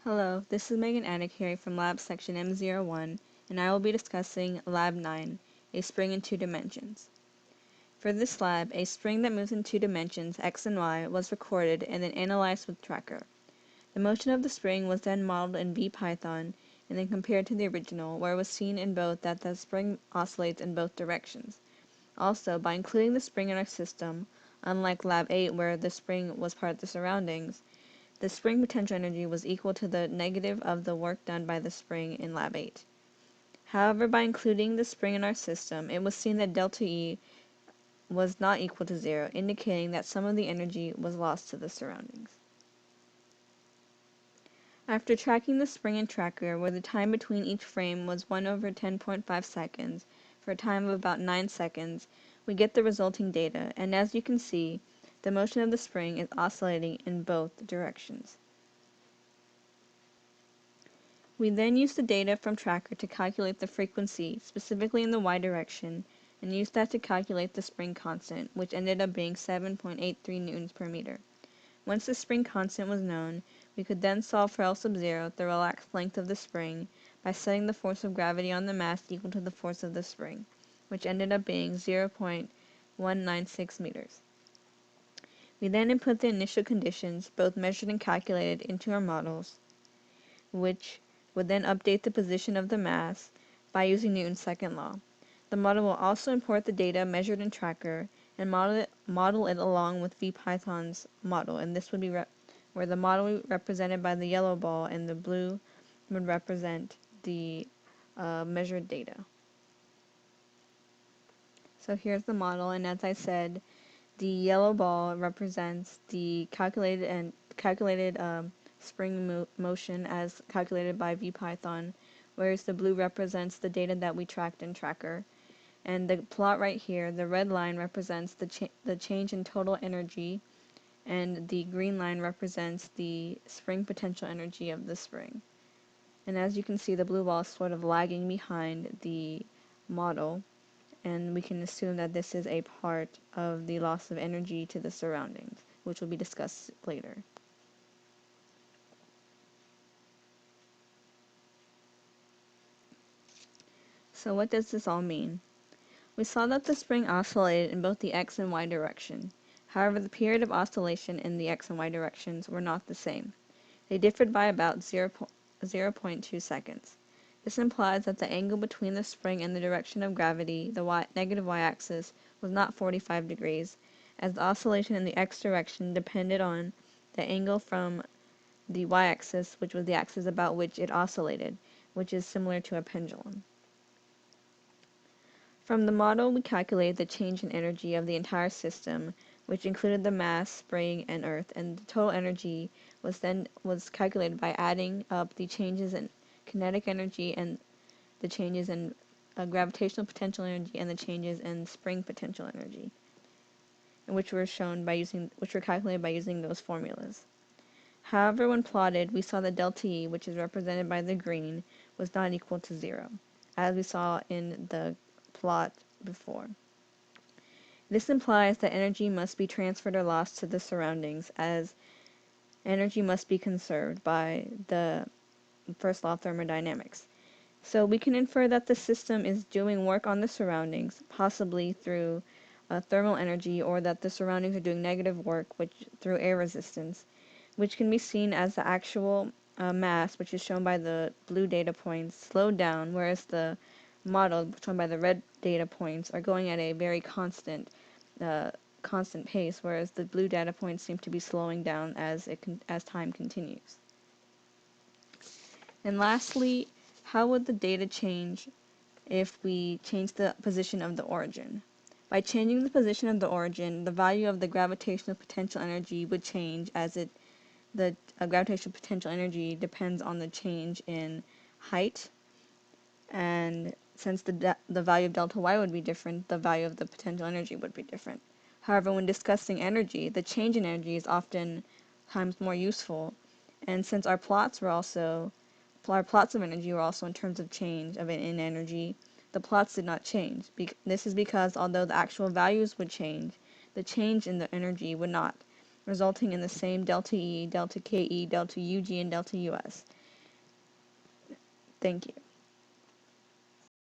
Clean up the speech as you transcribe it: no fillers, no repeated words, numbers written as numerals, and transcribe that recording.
Hello, this is Megan Anakari from Lab Section M01, and I will be discussing Lab 9, a spring in two dimensions. For this lab, a spring that moves in two dimensions, x and y, was recorded and then analyzed with Tracker. The motion of the spring was then modeled in VPython and then compared to the original, where it was seen in both that the spring oscillates in both directions. Also, by including the spring in our system, unlike Lab 8 where the spring was part of the surroundings, the spring potential energy was equal to the negative of the work done by the spring in Lab 8. However, by including the spring in our system, it was seen that delta E was not equal to 0, indicating that some of the energy was lost to the surroundings. After tracking the spring in Tracker, where the time between each frame was 1 over 10.5 seconds, for a time of about 9 seconds, we get the resulting data, and as you can see, the motion of the spring is oscillating in both directions. We then use the data from Tracker to calculate the frequency, specifically in the y direction, and use that to calculate the spring constant, which ended up being 7.83 newtons per meter. Once the spring constant was known, we could then solve for L sub 0, the relaxed length of the spring, by setting the force of gravity on the mass equal to the force of the spring, which ended up being 0.196 meters. We then input the initial conditions, both measured and calculated, into our models, which would then update the position of the mass by using Newton's second law. The model will also import the data measured in Tracker and model it along with VPython's model, and this would be where the model represented by the yellow ball and the blue would represent the measured data. So here's the model, and as I said, the yellow ball represents the calculated spring motion as calculated by VPython, whereas the blue represents the data that we tracked in Tracker. And the plot right here, the red line represents the change in total energy, and the green line represents the spring potential energy of the spring. And as you can see, the blue ball is sort of lagging behind the model, and we can assume that this is a part of the loss of energy to the surroundings, which will be discussed later. So what does this all mean? We saw that the spring oscillated in both the x and y direction. However, the period of oscillation in the x and y directions were not the same. They differed by about 0.2 seconds. This implies that the angle between the spring and the direction of gravity, the negative y-axis, was not 45 degrees, as the oscillation in the x direction depended on the angle from the y-axis, which was the axis about which it oscillated, which is similar to a pendulum. From the model, we calculated the change in energy of the entire system, which included the mass, spring, and earth, and the total energy was calculated by adding up the changes in kinetic energy and the changes in gravitational potential energy and the changes in spring potential energy, which were calculated by using those formulas. However, when plotted, we saw that delta E, which is represented by the green, was not equal to 0, as we saw in the plot before. This implies that energy must be transferred or lost to the surroundings, as energy must be conserved by the first law of thermodynamics. So we can infer that the system is doing work on the surroundings, possibly through thermal energy, or that the surroundings are doing negative work through air resistance, which can be seen as the actual mass, which is shown by the blue data points, slowed down, whereas the model, shown by the red data points, are going at a very constant pace, whereas the blue data points seem to be slowing down as time continues. And lastly, how would the data change if we change the position of the origin? By changing the position of the origin, the value of the gravitational potential energy would change, as the gravitational potential energy depends on the change in height, and since the value of delta y would be different, the value of the potential energy would be different. However, when discussing energy, the change in energy is often times more useful, and since our plots of energy were also in terms of change in energy, the plots did not change. This is because although the actual values would change, the change in the energy would not, resulting in the same delta E, delta KE, delta UG, and delta US. Thank you.